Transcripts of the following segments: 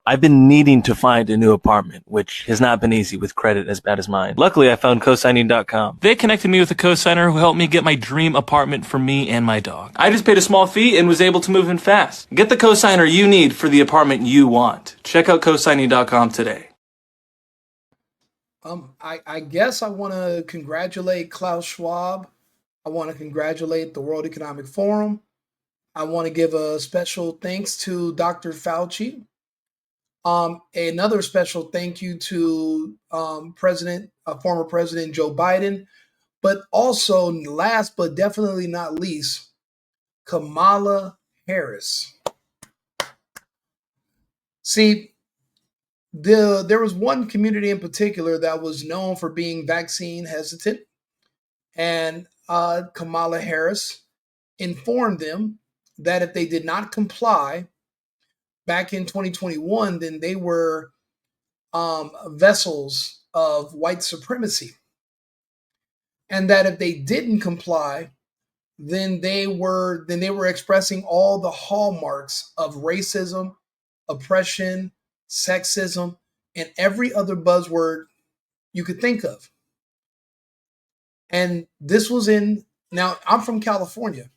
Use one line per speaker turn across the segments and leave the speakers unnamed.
I've been needing to find a new apartment, which has not been easy with credit as bad as mine. Luckily, I found cosigning.com. They connected me with a cosigner who helped me get my dream apartment for me and my dog. I just paid a small fee and was able to move in fast. Get the cosigner you need for the apartment you want. Check out cosigning.com today.
I guess I want to congratulate Klaus Schwab. I want to congratulate the World Economic Forum. I want to give a special thanks to Dr. Fauci. Another special thank you to former President Joe Biden, but also last but definitely not least, Kamala Harris. See, there was one community in particular that was known for being vaccine hesitant, and Kamala Harris informed them that if they did not comply back in 2021, then they were vessels of white supremacy, and that if they didn't comply, then they were expressing all the hallmarks of racism, oppression, sexism, and every other buzzword you could think of. And this was now I'm from California.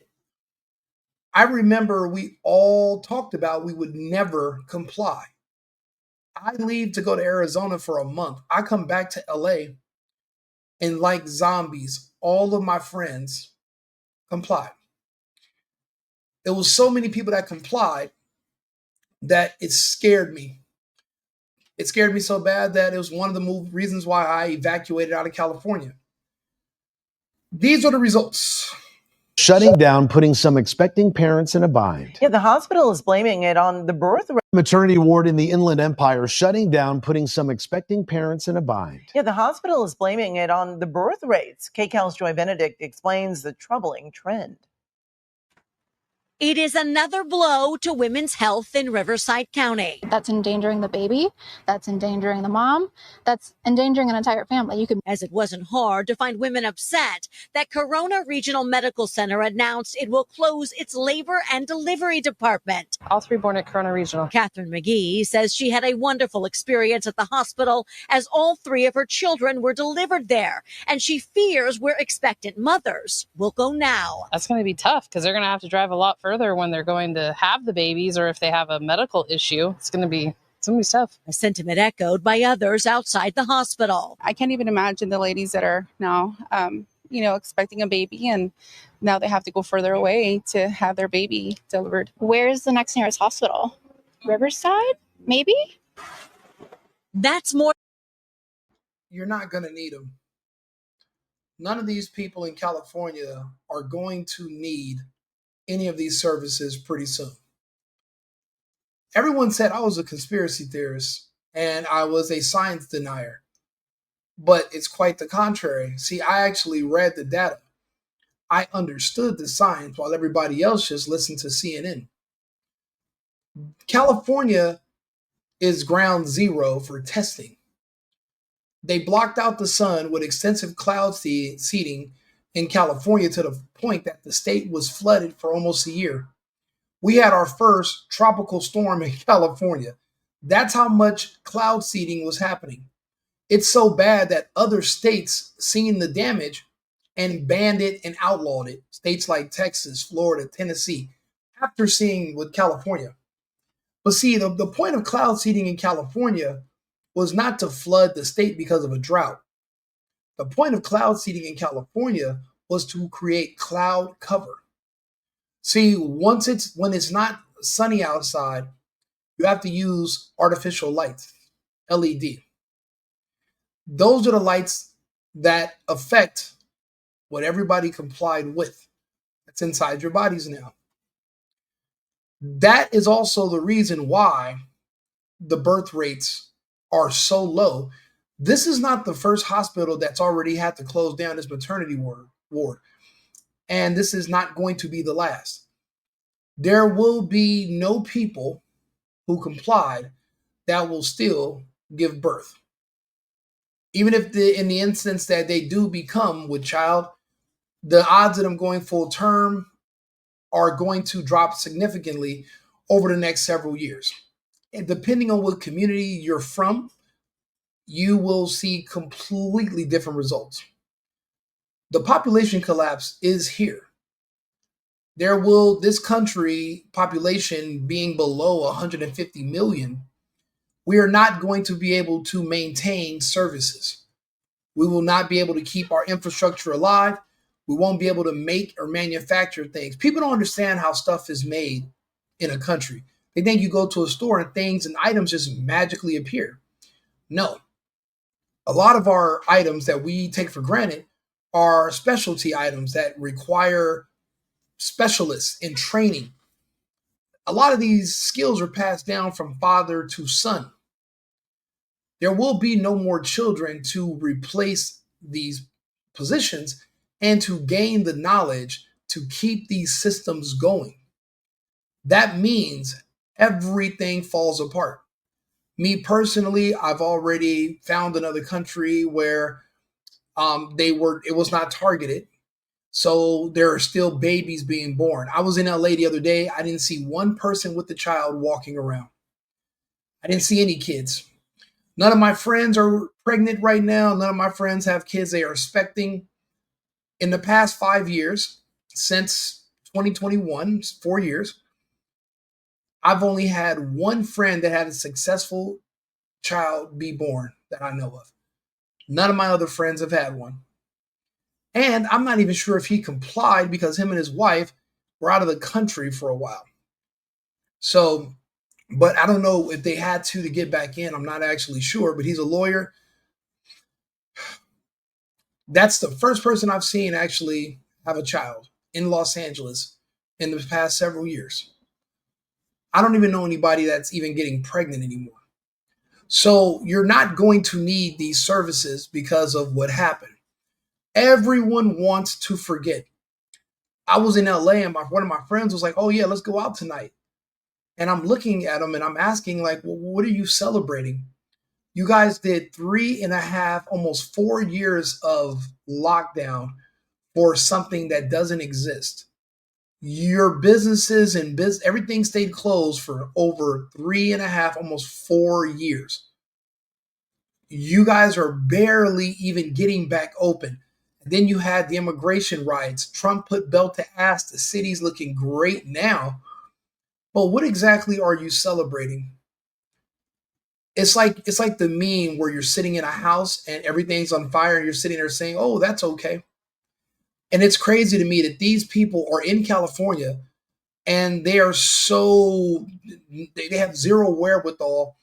I remember we all talked about we would never comply. I leave to go to Arizona for a month. I come back to LA, and like zombies, all of my friends complied. There was so many people that complied that it scared me. It scared me so bad that it was one of the reasons why I evacuated out of California. These are the results.
Shutting down, putting some expecting parents in a bind.
Yeah, the hospital is blaming it on the birth rate.
Maternity ward in the Inland Empire shutting down, putting some expecting parents in a bind.
Yeah, the hospital is blaming it on the birth rates. KCAL's Joy Benedict explains the troubling trend.
It is another blow to women's health in Riverside County.
That's endangering the baby. That's endangering the mom. That's endangering an entire family.
As it wasn't hard to find women upset that Corona Regional Medical Center announced it will close its labor and delivery department.
All three born at Corona Regional.
Catherine McGee says she had a wonderful experience at the hospital as all three of her children were delivered there, and she fears where expectant mothers will go now.
That's going to be tough because they're going to have to drive a lot further when they're going to have the babies, or if they have a medical issue. It's going to be tough.
A sentiment echoed by others outside the hospital.
I can't even imagine the ladies that are now, expecting a baby, and now they have to go further away to have their baby delivered.
Where's the next nearest hospital? Riverside, maybe?
That's more.
You're not going to need them. None of these people in California are going to need any of these services pretty soon. Everyone said I was a conspiracy theorist and I was a science denier, but it's quite the contrary. See, I actually read the data. I understood the science while everybody else just listened to CNN. California is ground zero for testing. They blocked out the sun with extensive cloud seeding in California to the point that the state was flooded for almost a year. We had our first tropical storm in California. That's how much cloud seeding was happening. It's so bad that other states seen the damage and banned it and outlawed it. States like Texas, Florida, Tennessee, after seeing with California. But see, the point of cloud seeding in California was not to flood the state because of a drought. The point of cloud seeding in California was to create cloud cover. See, when it's not sunny outside, you have to use artificial lights, LED. Those are the lights that affect what everybody complied with. That's inside your bodies now. That is also the reason why the birth rates are so low. This is not the first hospital that's already had to close down its maternity ward. And this is not going to be the last. There will be no people who complied that will still give birth. Even if in the instance that they do become with child, the odds of them going full term are going to drop significantly over the next several years. depending on what community you're from, you will see completely different results. The population collapse is here. This country population being below 150 million, we are not going to be able to maintain services. We will not be able to keep our infrastructure alive. We won't be able to make or manufacture things. People don't understand how stuff is made in a country. They think you go to a store and things and items just magically appear. No. A lot of our items that we take for granted are specialty items that require specialists in training. A lot of these skills are passed down from father to son. There will be no more children to replace these positions and to gain the knowledge to keep these systems going. That means everything falls apart. Me personally, I've already found another country where it was not targeted. So there are still babies being born. I was in LA the other day. I didn't see one person with a child walking around. I didn't see any kids. None of my friends are pregnant right now. None of my friends have kids they are expecting. In the past 5 years, since 2021, 4 years, I've only had one friend that had a successful child be born that I know of. None of my other friends have had one. And I'm not even sure if he complied because him and his wife were out of the country for a while. So, but I don't know if they had to get back in. I'm not actually sure, but he's a lawyer. That's the first person I've seen actually have a child in Los Angeles in the past several years. I don't even know anybody that's even getting pregnant anymore. So you're not going to need these services because of what happened. Everyone wants to forget. I was in LA and one of my friends was like, oh yeah, let's go out tonight. And I'm looking at him and I'm asking like, well, what are you celebrating? You guys did 3.5, almost 4 years of lockdown for something that doesn't exist. Your businesses and everything stayed closed for over 3.5, almost 4 years. You guys are barely even getting back open. Then you had the immigration riots. Trump put belt to ass. The city's looking great now. But what exactly are you celebrating? It's like the meme where you're sitting in a house and everything's on fire and you're sitting there saying, oh, that's okay. And it's crazy to me that these people are in California and they are they have zero wherewithal.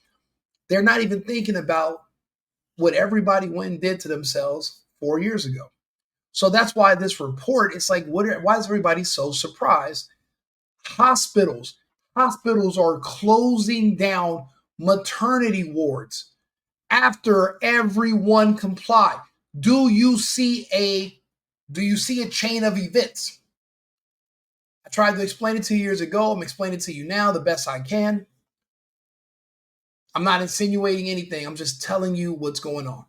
They're not even thinking about what everybody went and did to themselves 4 years ago. So that's why this report, it's like, why is everybody so surprised? Hospitals are closing down maternity wards after everyone complied. Do you see a chain of events? I tried to explain it to you years ago. I'm explaining it to you now the best I can. I'm not insinuating anything. I'm just telling you what's going on.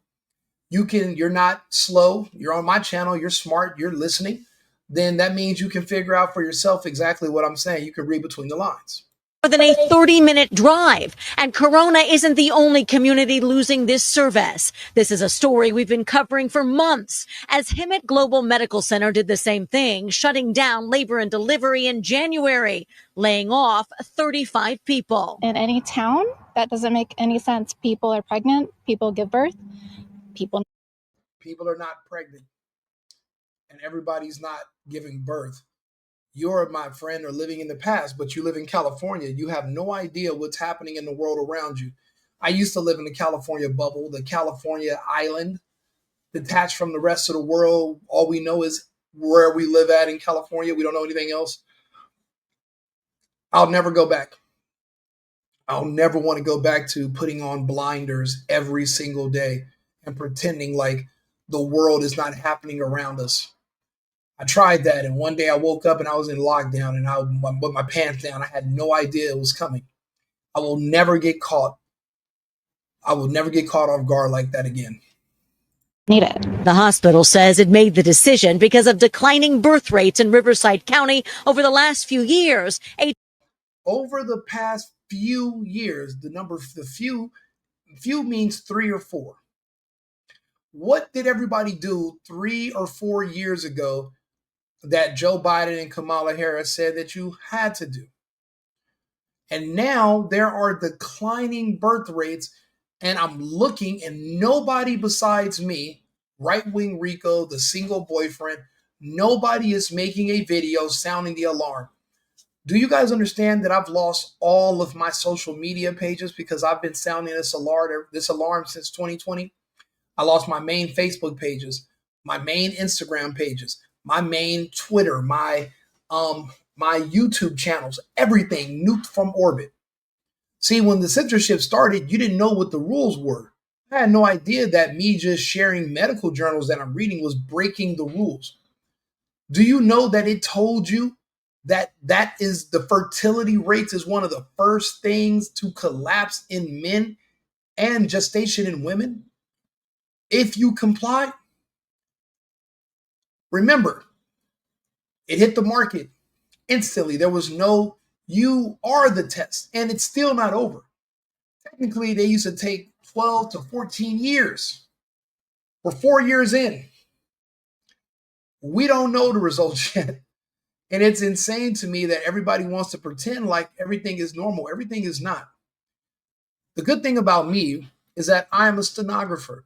You're not slow. You're on my channel. You're smart. You're listening. Then that means you can figure out for yourself exactly what I'm saying. You can read between the lines.
More than a 30-minute drive. And Corona isn't the only community losing this service. This is a story we've been covering for months, as Hemet Global Medical Center did the same thing, shutting down labor and delivery in January, laying off 35 people.
In any town, that doesn't make any sense. People are pregnant, people give birth, people
are not pregnant, and everybody's not giving birth. You're, my friend, are living in the past, but you live in California. You have no idea what's happening in the world around you. I used to live in the California bubble, the California island, detached from the rest of the world. All we know is where we live at in California. We don't know anything else. I'll never go back. I'll never want to go back to putting on blinders every single day and pretending like the world is not happening around us. I tried that, and one day I woke up and I was in lockdown, and I put my pants down. I had no idea it was coming. I will never get caught. I will never get caught off guard like that again.
need it.
The hospital says it made the decision because of declining birth rates in Riverside County over the last few years.
over the past few years, the few means 3 or 4. What did everybody do 3 or 4 years ago that Joe Biden and Kamala Harris said that you had to do? And now there are declining birth rates, and I'm looking, and nobody besides me, right-wing Rico, the single boyfriend, nobody is making a video sounding the alarm. Do you guys understand that I've lost all of my social media pages because I've been sounding this alarm since 2020? I lost my main Facebook pages, my main Instagram pages, my main Twitter, my YouTube channels, everything nuked from orbit. See, when the censorship started, you didn't know what the rules were. I had no idea that me just sharing medical journals that I'm reading was breaking the rules. Do you know that it told you that is the fertility rates is one of the first things to collapse in men and gestation in women? If you comply, remember, it hit the market instantly. There was no, you are the test, and it's still not over. Technically, they used to take 12 to 14 years. We're 4 years in. We don't know the results yet. And it's insane to me that everybody wants to pretend like everything is normal. Everything is not. The good thing about me is that I am a stenographer.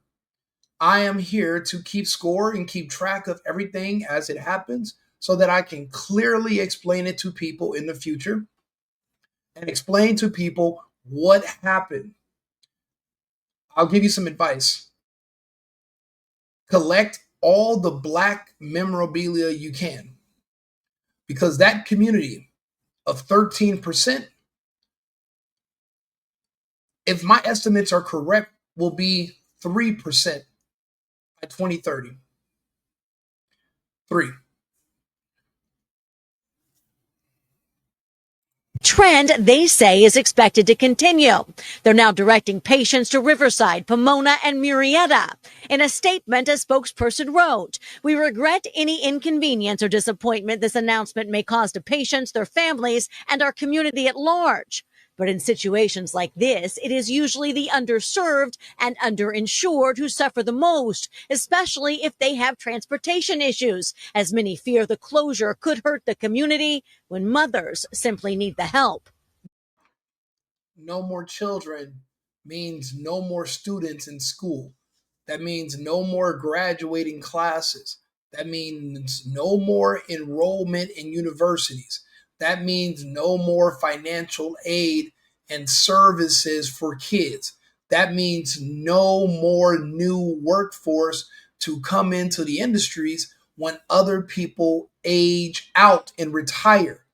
I am here to keep score and keep track of everything as it happens so that I can clearly explain it to people in the future and explain to people what happened. I'll give you some advice. Collect all the Black memorabilia you can, because that community of 13%, if my estimates are correct, will be 3% by 2030. 3.
Trend, they say, is expected to continue. They're now directing patients to Riverside, Pomona, and Murrieta. In a statement, a spokesperson wrote, "We regret any inconvenience or disappointment this announcement may cause to patients, their families, and our community at large. But in situations like this, it is usually the underserved and underinsured who suffer the most, especially if they have transportation issues, as many fear the closure could hurt the community when mothers simply need the help."
No more children means no more students in school. That means no more graduating classes. That means no more enrollment in universities. That means no more financial aid and services for kids. That means no more new workforce to come into the industries when other people age out and retire.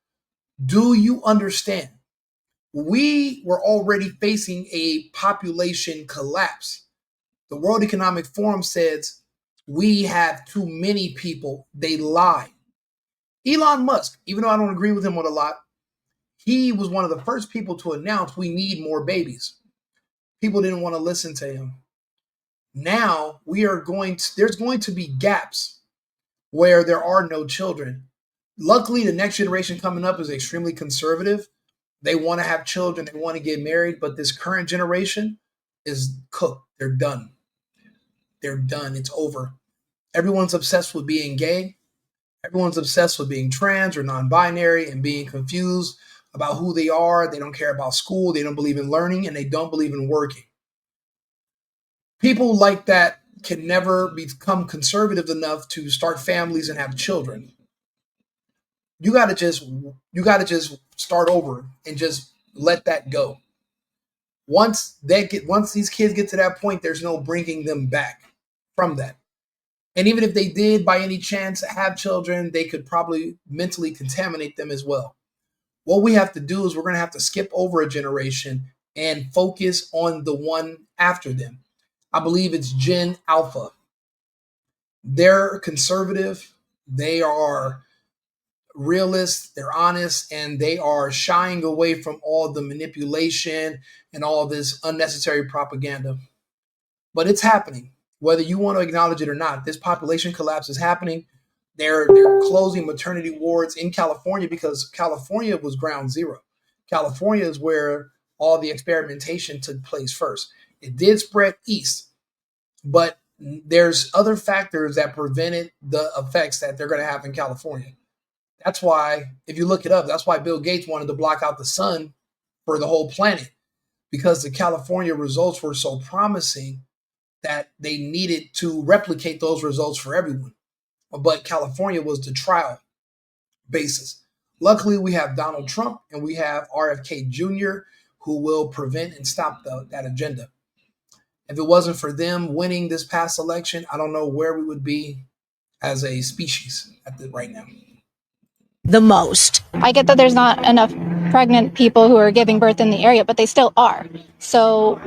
Do you understand? We were already facing a population collapse. The World Economic Forum says we have too many people. They lie. Elon Musk, even though I don't agree with him on a lot, he was one of the first people to announce we need more babies. People didn't want to listen to him. Now there's going to be gaps where there are no children. Luckily, the next generation coming up is extremely conservative. They want to have children, they want to get married, but this current generation is cooked. They're done. They're done. It's over. Everyone's obsessed with being gay. Everyone's obsessed with being trans or non-binary and being confused about who they are. They don't care about school. They don't believe in learning, and they don't believe in working. People like that can never become conservative enough to start families and have children. You got to just start over and just let that go. Once these kids get to that point, there's no bringing them back from that. And even if they did by any chance have children, they could probably mentally contaminate them as well. What we have to do is we're going to have to skip over a generation and focus on the one after them. I believe it's Gen Alpha. They're conservative. They are realists, they're honest, and they are shying away from all the manipulation and all this unnecessary propaganda. But it's happening, whether you want to acknowledge it or not. This population collapse is happening. They're closing maternity wards in California because California was ground zero. California is where all the experimentation took place first. It did spread east, but there's other factors that prevented the effects that they're going to have in California. That's why, if you look it up, that's why Bill Gates wanted to block out the sun for the whole planet, because the California results were so promising that they needed to replicate those results for everyone. But California was the trial basis. Luckily, we have Donald Trump and we have RFK Jr., who will prevent and stop that agenda. If it wasn't for them winning this past election, I don't know where we would be as a species right now.
The most.
I get that there's not enough pregnant people who are giving birth in the area, but they still are. So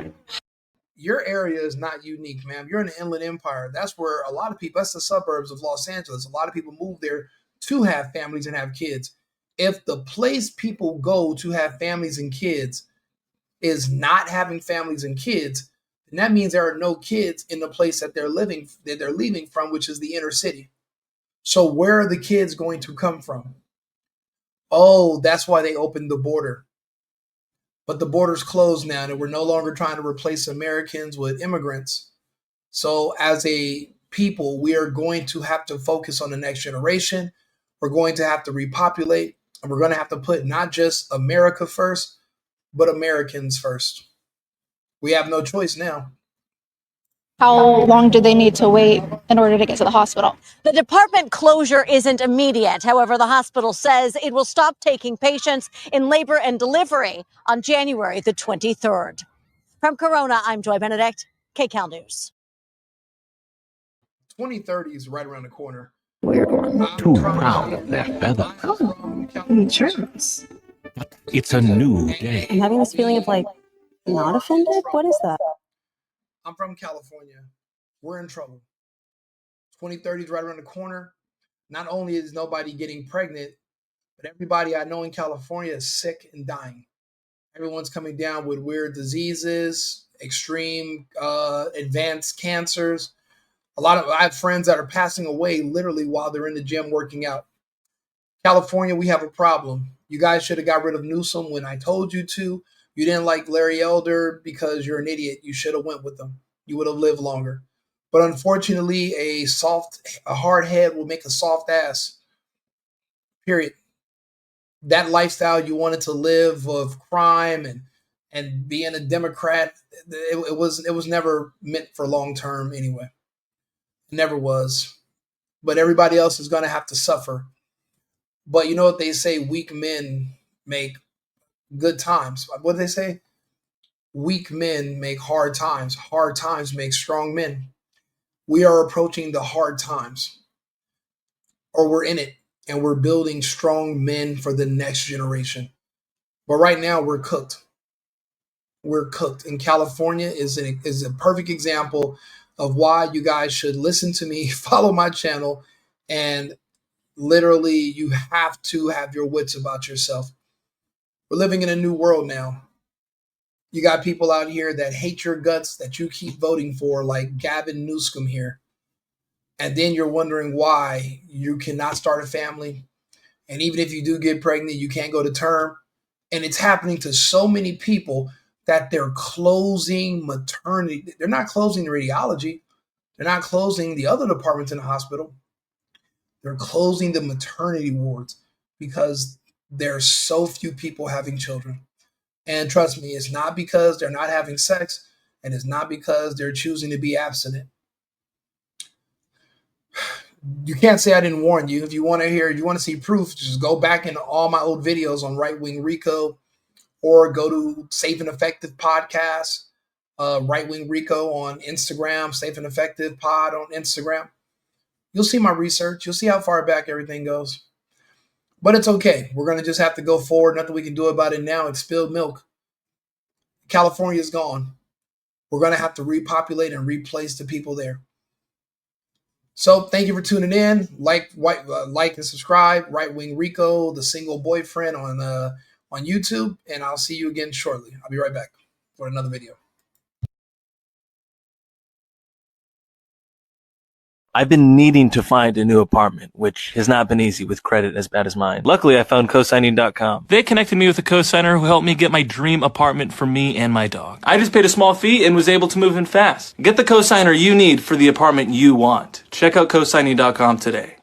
your area is not unique, ma'am. You're in the Inland Empire. That's where a lot of people, that's the suburbs of Los Angeles. A lot of people move there to have families and have kids. If the place people go to have families and kids is not having families and kids, then that means there are no kids in the place that they're leaving from, which is the inner city. So where are the kids going to come from? Oh, that's why they opened the border. But the border's closed now, and we're no longer trying to replace Americans with immigrants. So as a people, we are going to have to focus on the next generation. We're going to have to repopulate, and we're going to have to put not just America first, but Americans first. We have no choice now.
how long do they need to wait in order to get to the hospital?
The department closure isn't immediate. However, the hospital says it will stop taking patients in labor and delivery on January the 23rd. From Corona, I'm Joy Benedict, KCAL News.
2030 is right around the corner.
We're too proud of their feathers.
Insurance.
It's a new day.
I'm having this feeling of like not offended. What is that?
I'm from California. We're in trouble. 2030 is right around the corner. Not only is nobody getting pregnant, but everybody I know in California is sick and dying. Everyone's coming down with weird diseases, extreme advanced cancers. I have friends that are passing away literally while they're in the gym working out. California, we have a problem. You guys should have got rid of Newsom when I told you to. You didn't like Larry Elder because you're an idiot. You should have went with them. You would have lived longer. But unfortunately, a hard head will make a soft ass. Period. That lifestyle you wanted to live of crime and being a Democrat, it was never meant for long term anyway. It never was. But everybody else is going to have to suffer. But you know what they say? Weak men make good times. What do they say? Weak men make hard times. Hard times make strong men. We are approaching the hard times, or we're in it, and we're building strong men for the next generation. But right now, we're cooked. We're cooked. And California is a perfect example of why you guys should listen to me, follow my channel, and literally, you have to have your wits about yourself. We're living in a new world now. You got people out here that hate your guts that you keep voting for, like Gavin Newsom here. And then you're wondering why you cannot start a family. And even if you do get pregnant, you can't go to term. And it's happening to so many people that they're closing maternity. They're not closing the radiology. They're not closing the other departments in the hospital. They're closing the maternity wards because there's so few people having children. And trust me, it's not because they're not having sex, and it's not because they're choosing to be abstinent. You can't say I didn't warn you. If you want to see proof, just go back into all my old videos on Right Wing Rico, or go to Safe and Effective Podcast, Right Wing Rico on Instagram, Safe and Effective Pod on Instagram. You'll see my research. You'll see how far back everything goes. But it's okay. We're going to just have to go forward. Nothing we can do about it now. It's spilled milk. California's gone. We're going to have to repopulate and replace the people there. So thank you for tuning in. Like and subscribe. Right Wing Rico, the single boyfriend on YouTube. And I'll see you again shortly. I'll be right back for another video.
I've been needing to find a new apartment, which has not been easy with credit as bad as mine. Luckily, I found cosigning.com. They connected me with a cosigner who helped me get my dream apartment for me and my dog. I just paid a small fee and was able to move in fast. Get the cosigner you need for the apartment you want. Check out cosigning.com today.